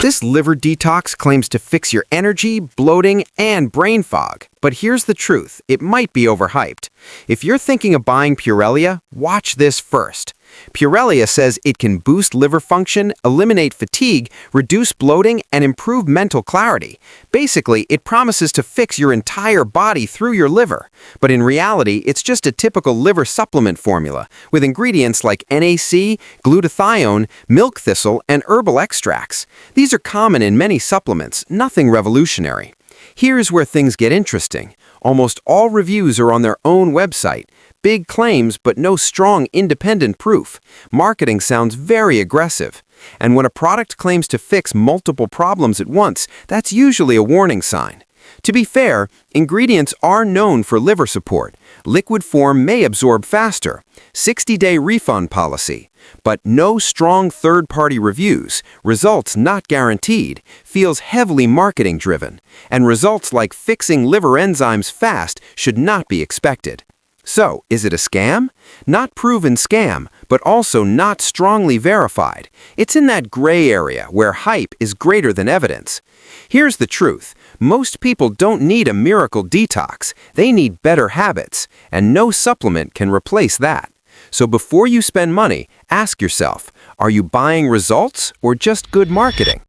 This liver detox claims to fix your energy, bloating, and brain fog. But here's the truth, it might be overhyped. If you're thinking of buying Purelia, watch this first. Purelia says it can boost liver function, eliminate fatigue, reduce bloating, and improve mental clarity. Basically, it promises to fix your entire body through your liver. But in reality, it's just a typical liver supplement formula, with ingredients like NAC, glutathione, milk thistle, and herbal extracts. These are common in many supplements, nothing revolutionary. Here's where things get interesting. Almost all reviews are on their own website. Big claims, but no strong independent proof. Marketing sounds very aggressive. And when a product claims to fix multiple problems at once, that's usually a warning sign. To be fair, ingredients are known for liver support. Liquid form may absorb faster. 60-day refund policy. But no strong third-party reviews, results not guaranteed, feels heavily marketing-driven. And results like fixing liver enzymes fast should not be expected. So, is it a scam? Not proven scam, but also not strongly verified. It's in that gray area where hype is greater than evidence. Here's the truth. Most people don't need a miracle detox. They need better habits, and no supplement can replace that. So before you spend money, ask yourself, are you buying results or just good marketing?